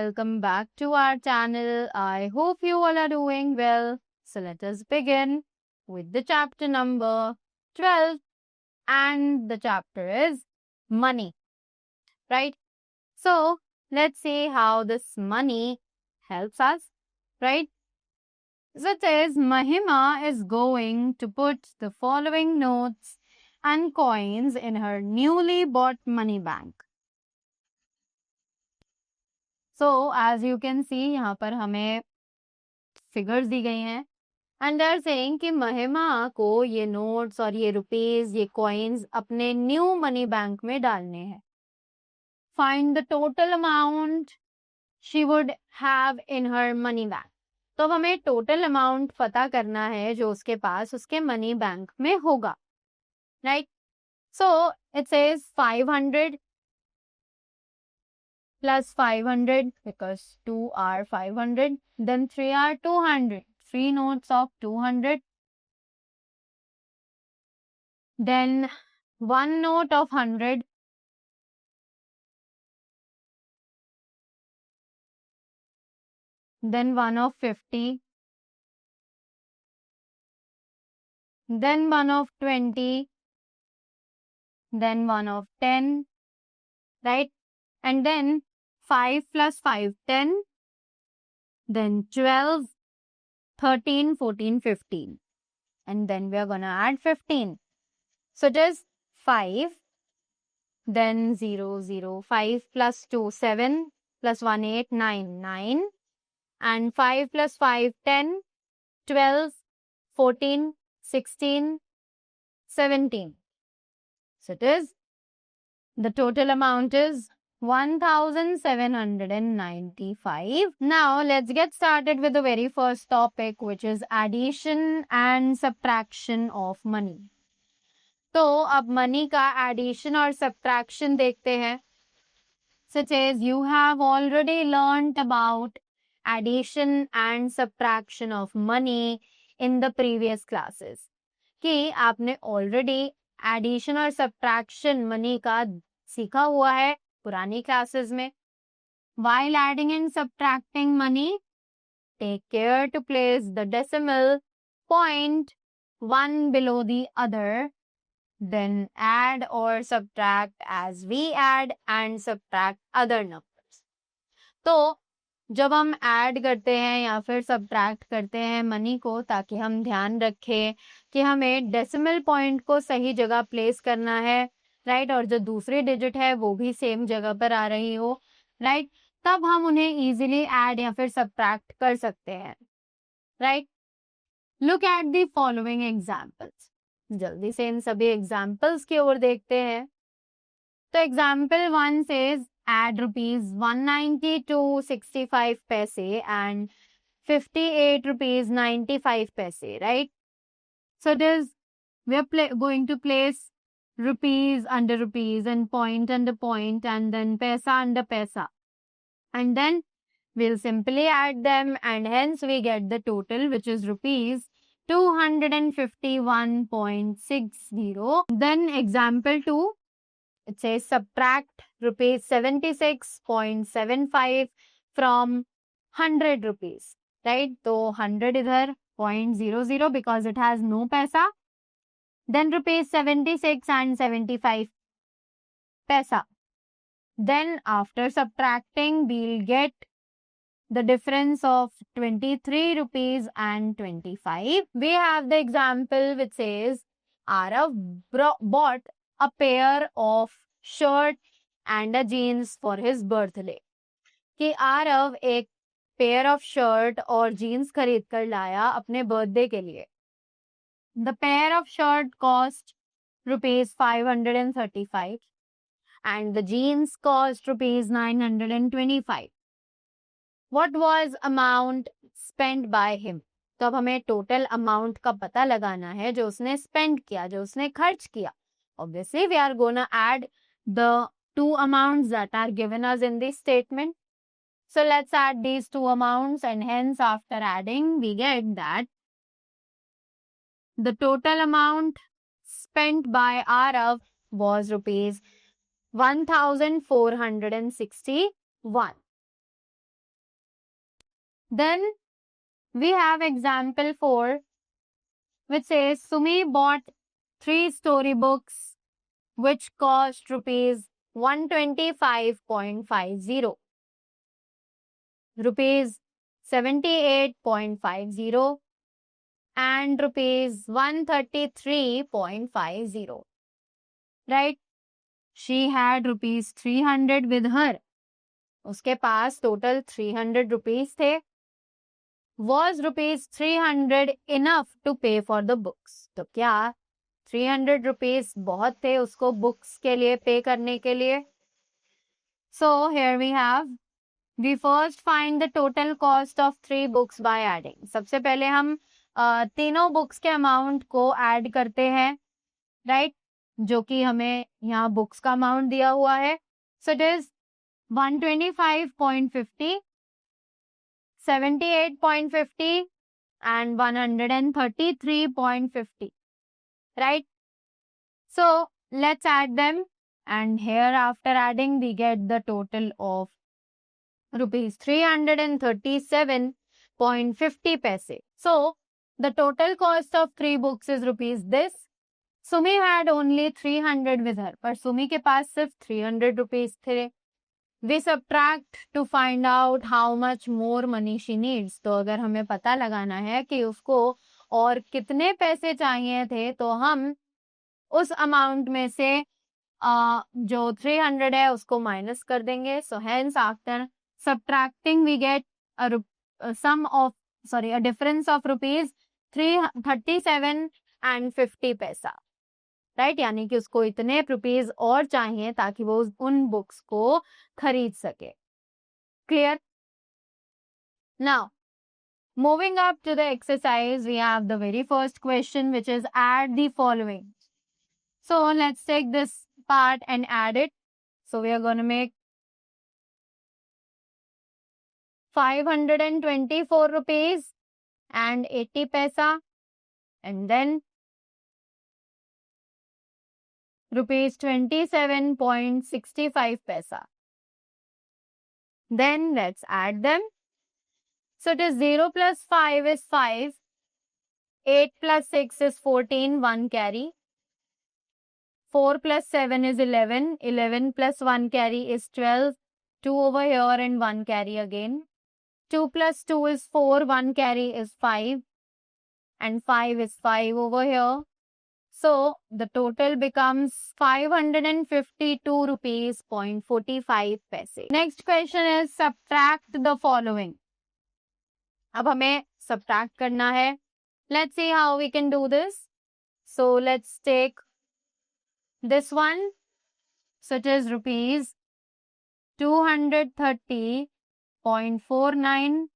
welcome back to our channel. I hope you all are doing well. So let us begin with the chapter number 12, and the chapter is money, right? So let's see how this money helps us, right? So it says Mahima is going to put the following notes and coins in her newly bought money bank. So as you can see, यहाँ पर हमें figures दी गई हैं and they are saying कि महिमा को ये notes और ये रुपीस, ये कॉइन्स अपने न्यू मनी बैंक में डालने हैं. Find the total amount she would have in her money bank. तो हमें टोटल अमाउंट पता करना है जो उसके पास उसके मनी बैंक में होगा, right? So it says 500 plus 500 because 2 are 500, then 3 are 200. 3 notes of 200. Then 1 note of 100. Then 1 of 50. Then 1 of 20. Then 1 of 10. Right? And then 5 plus 5, 10. Then 12, 13, 14, 15. And then we are going to add 15. So it is 5. Then 0, 0, 5 plus 2, 7, plus 1, 8, 9, 9. And 5 plus 5, 10, 12, 14, 16, 17. So it is, the total amount is 1795. Now let's get started with the very first topic, which is addition and subtraction of money. तो अब money का addition और subtraction देखते हैं. Such as you have already learned about addition and subtraction of money in the previous classes. कि आपने already addition और subtraction money का सीखा हुआ है पुरानी क्लासेस में. While adding and subtracting money, take care to place the decimal point one below the other. Then add or subtract as we add and subtract other numbers. तो जब हम ऐड करते हैं या फिर सब्ट्रैक्ट करते हैं मनी को, ताकि हम ध्यान रखें कि हमें डेसिमल पॉइंट को सही जगह प्लेस करना है, राइट? और जो दूसरी डिजिट है वो भी सेम जगह पर आ रही हो, राइट? तब हम उन्हें इजीली ऐड या फिर सब्ट्रैक्ट कर सकते हैं, right? Look at the following examples. जल्दी से इन सभी एग्जाम्पल्स की ओर देखते हैं. तो example 1 says add rupees 192 65 paise and 58 rupees 95 paise, right? So it is, we are going to place rupees under rupees and point under point and then paisa under paisa, and then we'll simply add them, and hence we get the total, which is rupees 251.60. Then example 2, it says subtract rupees 76.75 from 100 rupees, right? So 100 idhar 0.00 because it has no paisa. Then rupees 76 and 75 paisa. Then after subtracting, we'll get the difference of 23 rupees and 25. We have the example which says Arav bought a pair of shirt and a jeans for his birthday. कि आरव एक pair of shirt और jeans खरीद कर लाया अपने birthday के लिए. The pair of shirt cost rupees 535 and the jeans cost rupees 925. What was amount spent by him? तो अब हमें टोटल अमाउंट का पता लगाना है जो उसने स्पेंड किया, जो उसने खर्च किया. Obviously, we are going to add the two amounts that are given us in this statement. So let's add these two amounts, and hence after adding, we get that the total amount spent by Arav was rupees 1461. Then we have example 4, which says Sumi bought 3 storybooks which cost rupees 125.50, rupees 78.50, and rupees 133.50. Right? She had rupees 300 with her. उसके पास total 300 rupees थे. Was rupees 300 enough to pay for the books? तो क्या 300 rupees बहुत थे उसको books के लिए पे करने के लिए? So here we have, we first find the total cost of 3 books by adding. सबसे पहले हम तीनों बुक्स के अमाउंट को ऐड करते हैं, राइट? जो कि हमें यहाँ बुक्स का अमाउंट दिया हुआ है. So it is 125.50, 78.50 and 133.50, right? So let's add them, and here after adding we get the total of rupees 337.50 paise. So the total cost of 3 books is rupees this. Sumi had only 300 with her, पर सुमी के पास सिर्फ 300 rupees थे. We subtract to find out how much more money she needs. तो अगर हमें पता लगाना है कि उसको और कितने पैसे चाहिए थे, तो हम उस अमाउंट में से जो 300 है उसको माइनस कर देंगे. So hence after subtracting we get a difference of rupees 337 and 50 पैसा. राइट? यानी कि उसको इतने रुपीज और चाहिए ताकि वो उन बुक्स को खरीद सके. Clear? Now moving up to the exercise, we have the very first question which is add the following. So let's take this part and add it. So we are going to make 524 rupees and 80 paisa, and then rupees 27.65 paisa. Then let's add them. So it is 0 plus 5 is 5, 8 plus 6 is 14, 1 carry. 4 plus 7 is 11, 11 plus 1 carry is 12, 2 over here and 1 carry again. 2 plus 2 is 4, 1 carry is 5, and 5 is 5 over here. So the total becomes 552 rupees 0.45 paise. Next question is subtract the following. अब हमें subtract करना है. Let's see how we can do this. So let's take this one. So it is rupees 230.49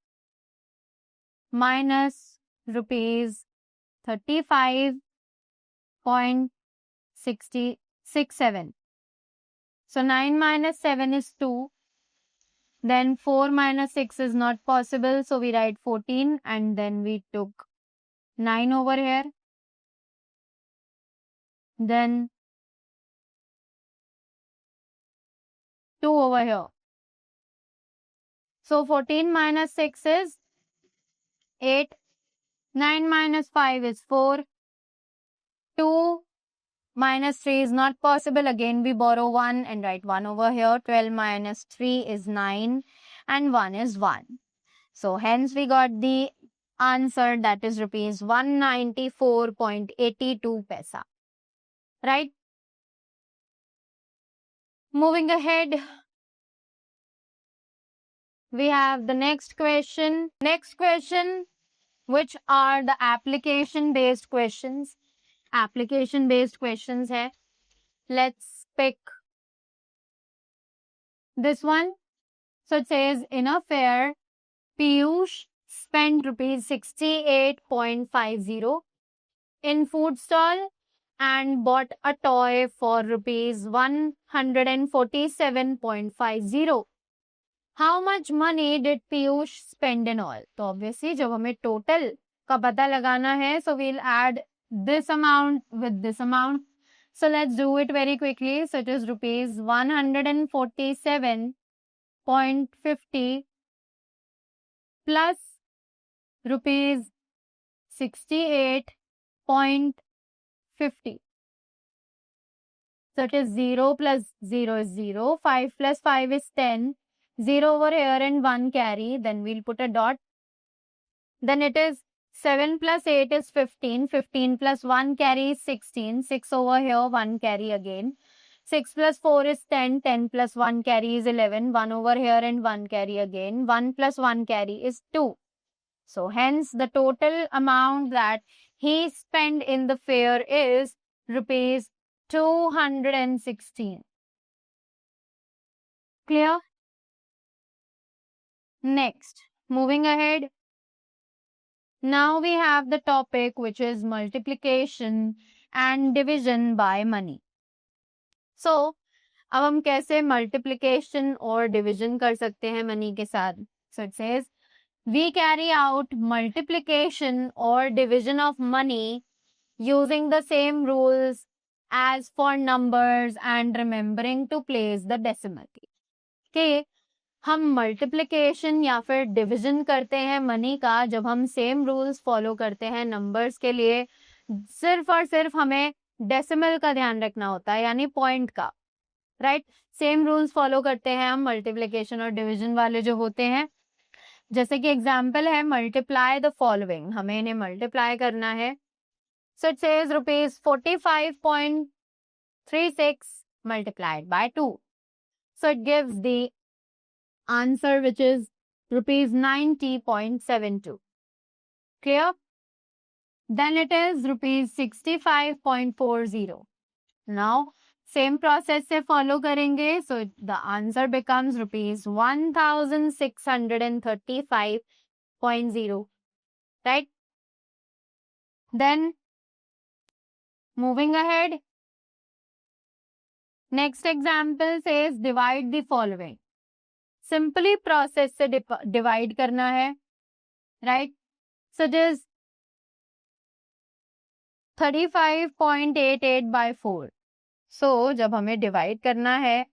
minus rupees 35.67. So 9 minus 7 is 2. Then 4 minus 6 is not possible. So we write 14, and then we took 9 over here. Then 2 over here. So 14 minus 6 is 8. 9 minus 5 is 4. 2 minus 3 is not possible. Again, we borrow 1 and write 1 over here. 12 minus 3 is 9 and 1 is 1. So hence we got the answer, that is rupees 194.82 paisa. Right? Moving ahead, we have the next question. Next question, which are the application based questions. Application based questions hai. Let's pick this one. So it says, in a fair, Piyush spent rupees 68.50 in food stall and bought a toy for rupees 147.50. How much money did Piyush spend in all? तो obviously जब हमें total का पता लगाना है, so we'll add this amount with this amount. So let's do it very quickly. So it is rupees 147.50 plus rupees 68.50. So it is 0 plus 0 is 0, 5 plus 5 is 10, 0 over here and 1 carry, then we'll put a dot. Then it is 7 plus 8 is 15, 15 plus 1 carry is 16, 6 over here, 1 carry again. 6 plus 4 is 10, 10 plus 1 carry is 11, 1 over here and 1 carry again. 1 plus 1 carry is 2. So hence the total amount that he spent in the fair is rupees 216. Clear? Next, moving ahead. Now we have the topic which is multiplication and division by money. So, अब हम कैसे multiplication और division कर सकते हैं money के साथ? So it says, we carry out multiplication or division of money using the same rules as for numbers and remembering to place the decimal key. कि हम मल्टीप्लिकेशन या फिर डिवीजन करते हैं मनी का जब हम सेम रूल्स फॉलो करते हैं नंबर्स के लिए, सिर्फ और सिर्फ हमें डेसिमल का ध्यान रखना होता है, यानी पॉइंट का, राइट. सेम रूल्स फॉलो करते हैं हम मल्टीप्लिकेशन और डिवीजन वाले जो होते हैं. जैसे कि एग्जाम्पल है मल्टीप्लाई द फॉलोइंग, हमें इन्हें मल्टीप्लाई करना है. So it says rupees 45.36 multiplied by 2. So it gives the answer which is rupees 90.72. Clear? Then it is rupees 65.40. Now same process से follow करेंगे. So the answer becomes rupees 1635.0. Right? Then moving ahead. Next example says divide the following. Simply process से divide करना है, right? So this 35.88 by 4. So जब हमें divide करना है,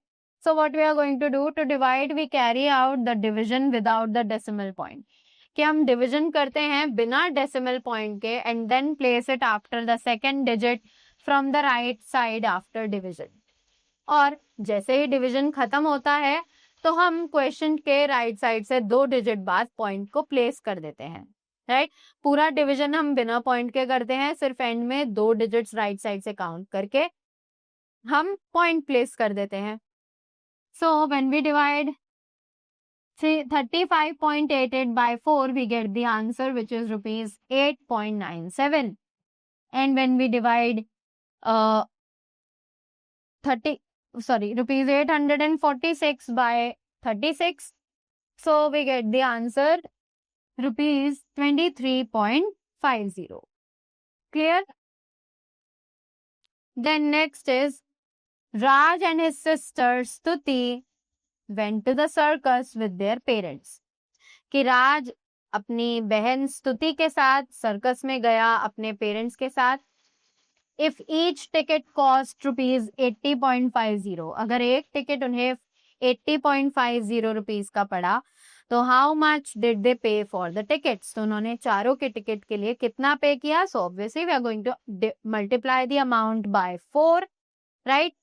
so what we are going to do to divide, we carry out the division without the decimal point. कि हम division करते हैं बिना decimal point के and then place it after the second digit from the right side after division. और जैसे ही division खत्म होता है तो हम क्वेश्चन के राइट साइड से 2 डिजिट बाद पॉइंट को प्लेस कर देते हैं, राइट. पूरा डिवीजन हम बिना पॉइंट के करते हैं, सिर्फ एंड में 2 डिजिट्स राइट साइड से काउंट करके हम पॉइंट प्लेस कर देते हैं. So when we divide 35.88 by 4 we get the answer which is rupees 8.97. And when we divide rupees 846 by 36. So we get the answer rupees 23.50. Clear? Then next is Raj and his sister Stuti went to the circus with their parents. कि राज अपनी बहन स्तुति के साथ circus में गया अपने parents के साथ. If each ticket cost rupees 80.50, अगर एक टिकट उन्हें 80.50 रुपीज का पड़ा तो how much did they pay for the tickets? तो उन्होंने चारों के टिकट के लिए कितना पे किया? So obviously we are going to multiply the amount by 4, right?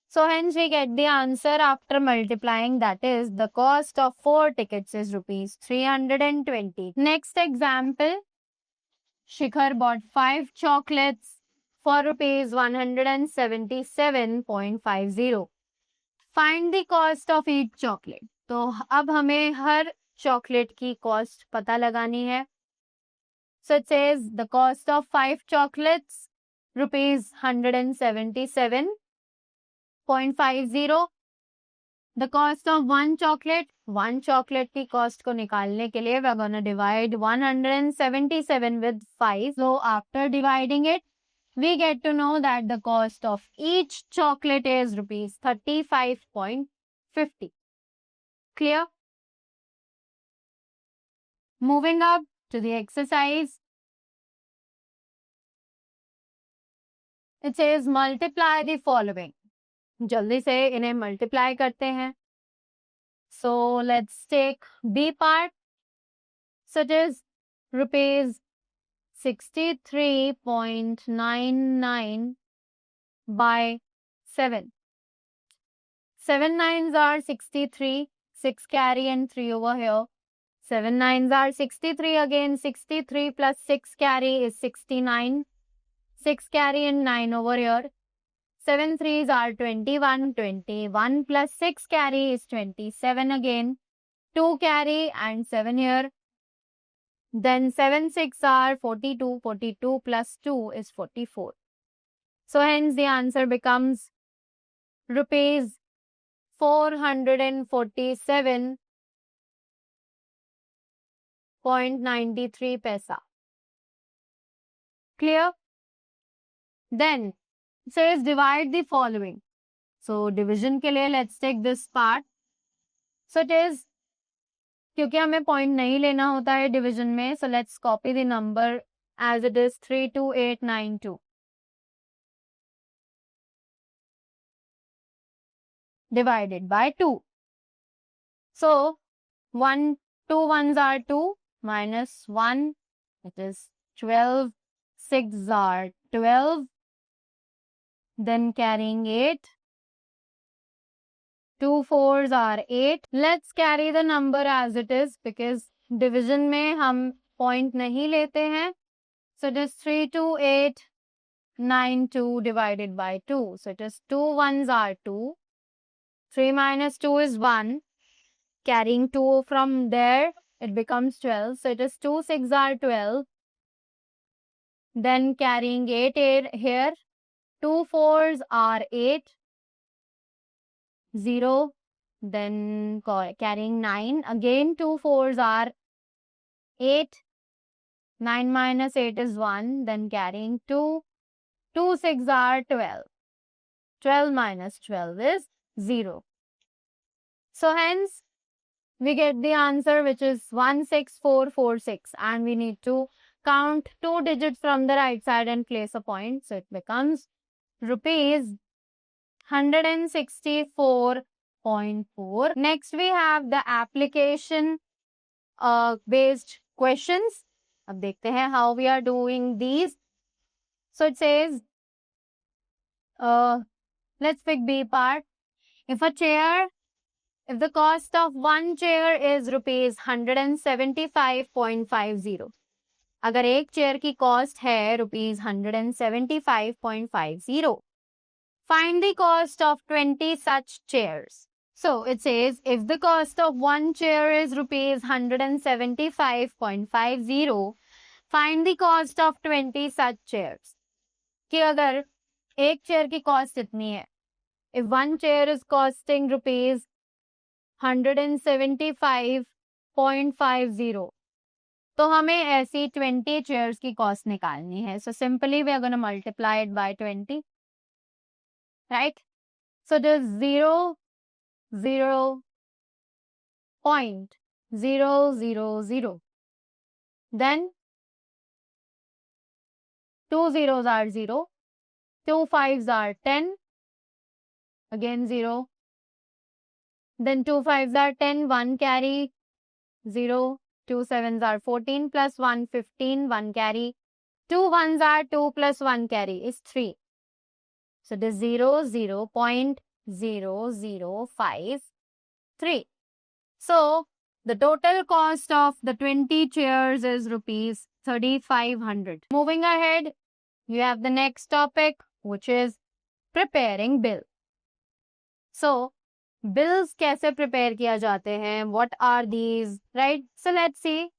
So hence we get the answer after multiplying, that is the cost of 4 tickets is rupees 320. Next example, Shikhar bought 5 chocolates for rupees 177.50. Find the cost of each chocolate. तो अब हमें हर chocolate की cost पता लगानी है. So it says the cost of 5 chocolates rupees 177.50. The cost of 1 chocolate की cost को निकालने के लिए we are gonna divide 177 with 5. So after dividing it, we get to know that the cost of each chocolate is rupees 35.50. Clear? Moving up to the exercise. It says multiply the following. जल्दी से इन्हें multiply करते हैं. So let's take B part. So it is rupees 63.99 by 7. 7 nines are 63, 6 carry and 3 over here. 7 nines are 63 again, 63 plus 6 carry is 69. 6 carry and 9 over here. 7 threes are 21, 21 plus 6 carry is 27 again. 2 carry and 7 here. Then 7 6 are 42, 42 plus 2 is 44. So hence the answer becomes rupees 447.93 paisa. Clear? Then it says divide the following. So division के लिए let's take this part. So it is, क्योंकि हमें point नहीं लेना होता है division में, so let's copy the number as it is 32892 divided by 2. So 1, 2 ones are 2 minus 1, it is 12, 6 are 12, then carrying 8, 2 fours are 8. Let's carry the number as it is because division में हम point नहीं लेते हैं. So it is 32892 divided by 2. So it is 2 ones are 2. 3 minus 2 is 1. Carrying 2 from there, it becomes 12. So it is 2 6 are 12. Then carrying 8 here. 2 fours are 8. 0. Then carrying 9. Again 2 fours are 8. 9 minus 8 is 1. Then carrying 2. 2 6 are 12. 12 minus 12 is 0. So hence we get the answer which is 16446 and we need to count 2 digits from the right side and place a point. So it becomes rupees 164.4. Next we have the application based questions. अब देखते हैं how we are doing these. So it says, let's pick B part. If the cost of one chair is rupees 175.50. अगर एक chair की cost है rupees 175.50. Find the cost of 20 such chairs. So it says if the cost of one chair is rupees 175.50, find the cost of 20 such chairs. कि अगर एक chair की cost इतनी है, if one chair is costing rupees 175.50, तो हमें ऐसी 20 chairs की कॉस्ट निकालनी है. So simply we are going to multiply it by 20. Right? So it is 0.000. Then 2 zeros are 0. 2 fives are 10. Again 0. Then 2 fives are 10. 1 carry 0. 2 sevens are 14 plus 1 15. 1 carry. 2 ones are 2 plus 1 carry is 3. So it is 0.0053. So the total cost of the 20 chairs is rupees 3,500. Moving ahead, you have the next topic, which is preparing bill. So bills कैसे prepare किया जाते हैं? What are these? Right? So let's see.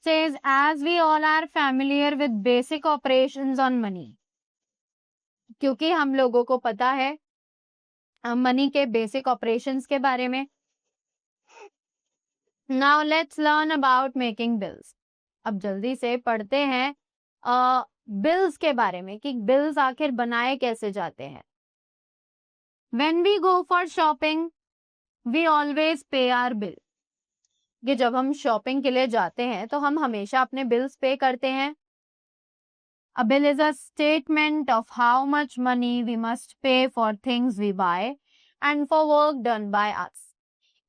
Says as we all are familiar with basic operations on money. क्योंकि हम लोगों को पता है मनी के बेसिक ऑपरेशंस के बारे में. Now let's learn about making bills. अब जल्दी से पढ़ते हैं बिल्स के बारे में कि बिल्स आखिर बनाए कैसे जाते हैं. When we go for shopping we always pay our bill. कि जब हम शॉपिंग के लिए जाते हैं तो हम हमेशा अपने बिल्स पे करते हैं. A bill is a statement of how much money we must pay for things we buy and for work done by us.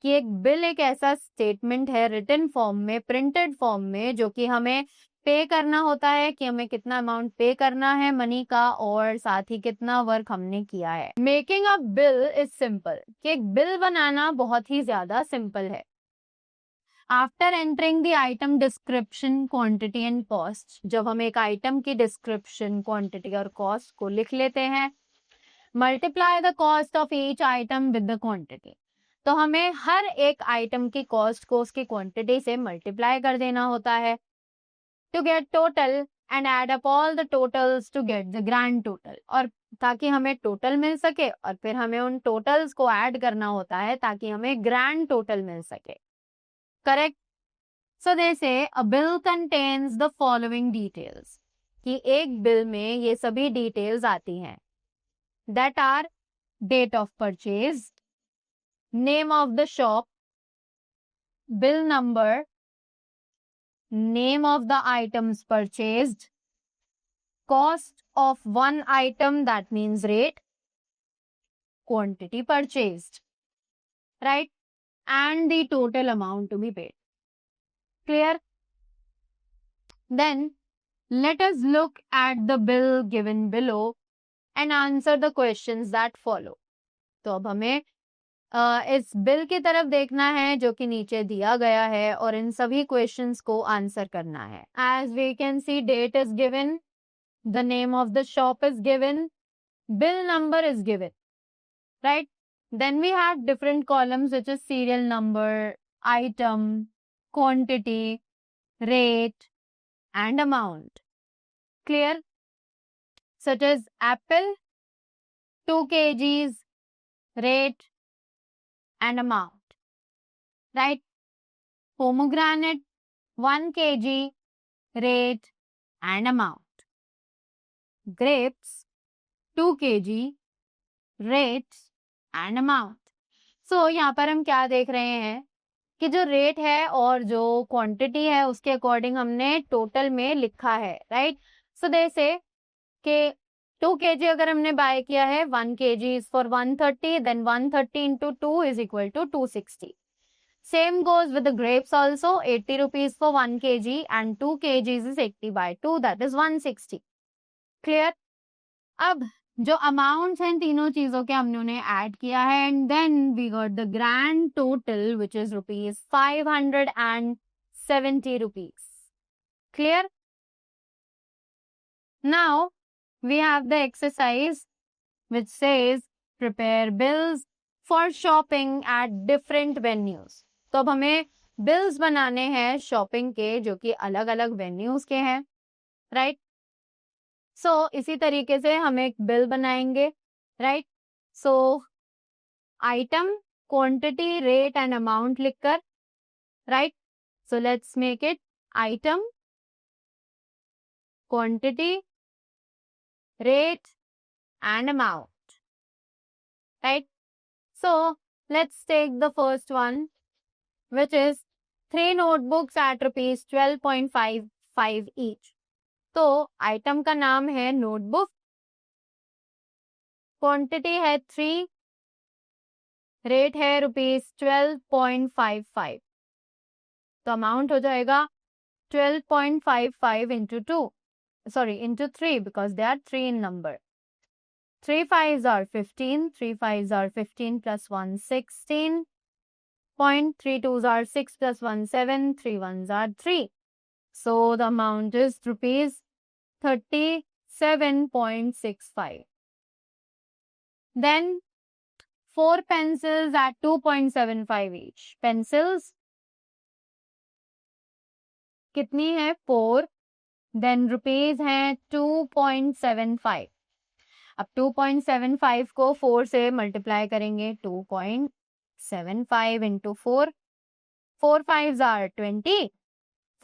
कि एक बिल एक ऐसा स्टेटमेंट है रिटन फॉर्म में, प्रिंटेड फॉर्म में, जो कि हमें पे करना होता है कि हमें कितना अमाउंट पे करना है मनी का और साथ ही कितना वर्क हमने किया है. Making a bill is simple, कि एक बिल बनाना बहुत ही ज्यादा सिंपल है. After entering the item description, quantity and cost, जब हम एक आइटम की डिस्क्रिप्शन, क्वांटिटी और कॉस्ट को लिख लेते हैं, multiply the cost of each item with the quantity, तो हमें हर एक आइटम की कॉस्ट को उसकी क्वांटिटी से मल्टीप्लाई कर देना होता है to get total and add up all the totals to get the grand total, और ताकि हमें टोटल मिल सके और फिर हमें उन टोटल्स को ऐड करना होता है ताकि हमें ग्रैंड टोटल मिल सके. Correct. So they say a bill contains the following details, कि एक बिल में ये सभी डिटेल्स आती हैं. That are date of purchase, name of the shop, bill number, name of the items purchased, cost of one item, that means rate, quantity purchased, right, and the total amount to be paid. Clear? Then let us look at the bill given below and answer the questions that follow. तो अब हमें इस bill की तरफ देखना है जो कि नीचे दिया गया है और इन सभी क्वेश्चंस को आंसर करना है. As we can see, date is given, the name of the shop is given, bill number is given, right? Then we have different columns which is serial number, item, quantity, rate and amount. Clear? Such as apple, 2 kgs, rate and amount, right? Pomegranate, 1 kg, rate and amount. Grapes, 2 kg, rates and amount. So यहाँ पर हम क्या देख रहे हैं कि जो rate है और जो क्वांटिटी है उसके अकॉर्डिंग हमने टोटल में लिखा है, राइट. सो दे से कि 2 kg अगर हमने बाय किया है, 1 kg is for 130, then 130 into 2 is equal to 260. Same goes with the grapes also, 80 rupees for 1 kg and 2 kgs is 80 by 2, that is 160. Clear? अब जो अमाउंट्स हैं तीनों चीजों के हमने उन्हें ऐड किया है and then we got the grand total which is rupees 570 rupees. Clear? Now we have the exercise which says prepare bills for shopping at different venues. तो अब हमें बिल्स बनाने हैं शॉपिंग के जो कि अलग अलग वेन्यूज के हैं, राइट. सो इसी तरीके से हम एक बिल बनाएंगे, right. So item, quantity, rate and amount लिखकर, right. So let's make it item, quantity, rate and amount, right. So let's take the first one which is 3 notebooks at rupees 12.55 each. तो item का नाम है notebook, quantity है 3, rate है rupees 12.55. तो amount हो जाएगा 12.55 into 2, sorry into 3 because they are 3 in number. 3 5s are 15, 3 5s are 15 plus 1 16, 3 2s are 6 plus 1 7, 3 1s are 3. So the amount is rupees 37.65. Then 4 pencils at 2.75 each. Pencils कितनी है? 4. Then rupees है 2.75. अब 2.75 को 4 से multiply करेंगे. 2.75 into 4. 4 5s are 20.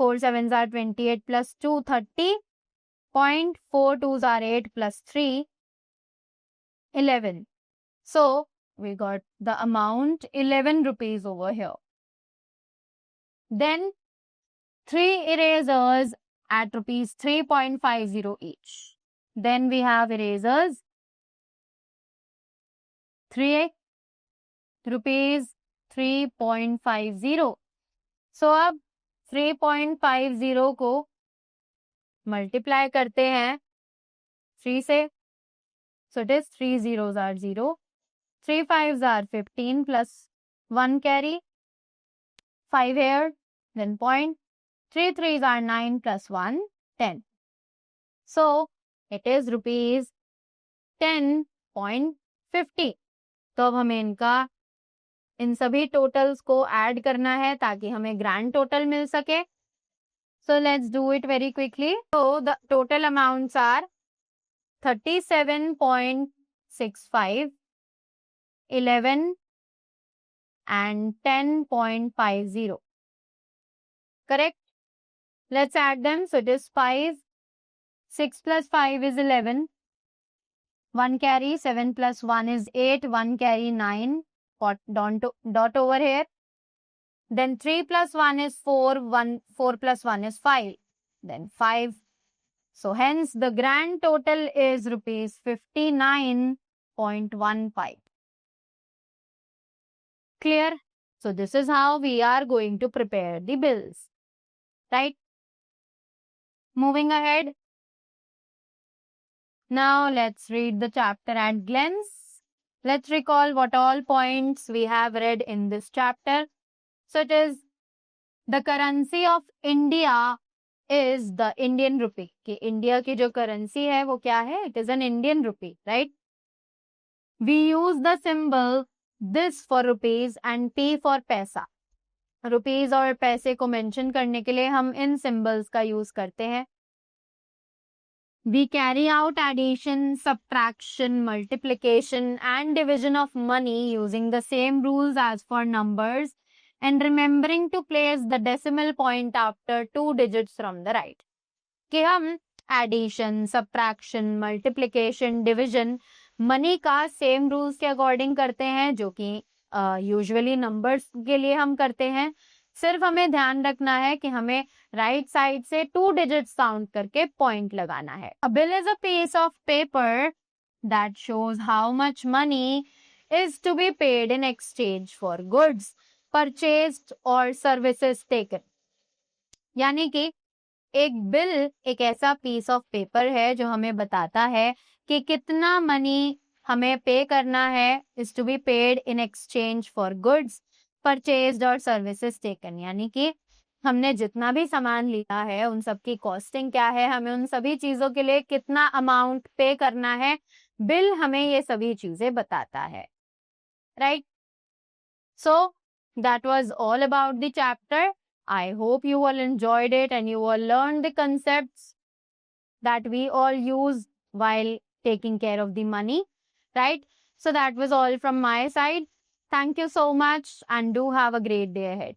4 7s are 28 plus 2 30. 4 2s are 8 plus 3 11. So we got the amount 11 rupees over here. Then 3 erasers at rupees 3.50 each. Then we have erasers 3 rupees 3.50. सो अब 3.50 को multiply करते हैं 3 से. So it is 3 zeros are 0. 3 fives are 15 plus 1 carry. 5 here, then point. 3 threes are 9 plus 1, 10. So it is rupees 10.50. तो अब हमें इन सभी totals को ऐड करना है ताकि हमें ग्रैंड टोटल मिल सके. So let's do it very quickly. So the total amounts are 37.65, 11 and 10.50. Correct? Let's add them. So it is 5. 6 plus 5 is 11. 1 carry. 7 plus 1 is 8. 1 carry 9. Dot over here. Then 3 plus 1 is 4. 4 plus 1 is 5. Then 5. So hence the grand total is rupees 59.15. Clear? So this is how we are going to prepare the bills. Right? Moving ahead. Now let's read the chapter at glance. Let's recall what all points we have read in this chapter. So it is the currency of India is the Indian rupee. कि India की जो currency है वो क्या है? It is an Indian rupee, right? We use the symbol this for rupees and P for पैसा. Rupees और पैसे को मेंशन करने के लिए हम इन सिंबल्स का यूज करते हैं. We carry out addition, subtraction, multiplication and division of money using the same rules as for numbers and remembering to place the decimal point after 2 digits from the right. कि हम addition, subtraction, multiplication, division money का same rules के according करते हैं जो कि usually numbers के लिए हम करते हैं. सिर्फ हमें ध्यान रखना है कि हमें राइट साइड से 2 डिजिट्स काउंट करके पॉइंट लगाना है. A bill is a piece of paper that shows how much money is to be paid in exchange for goods purchased और सर्विसेज टेकन. यानी कि एक बिल एक ऐसा पीस ऑफ पेपर है जो हमें बताता है कि कितना मनी हमें पे करना है is to be paid in exchange for goods purchased और सर्विसेज टेकन. यानी कि हमने जितना भी सामान लिया है उन सब की कॉस्टिंग क्या है, हमें उन सभी चीजों के लिए कितना अमाउंट पे करना है. बिल हमें ये सभी चीजें बताता है. Right? So that was all about the chapter. I hope you all enjoyed it and you all learned the concepts that we all use while taking care of the money, right? So that was all from my side. Thank you so much and do have a great day ahead.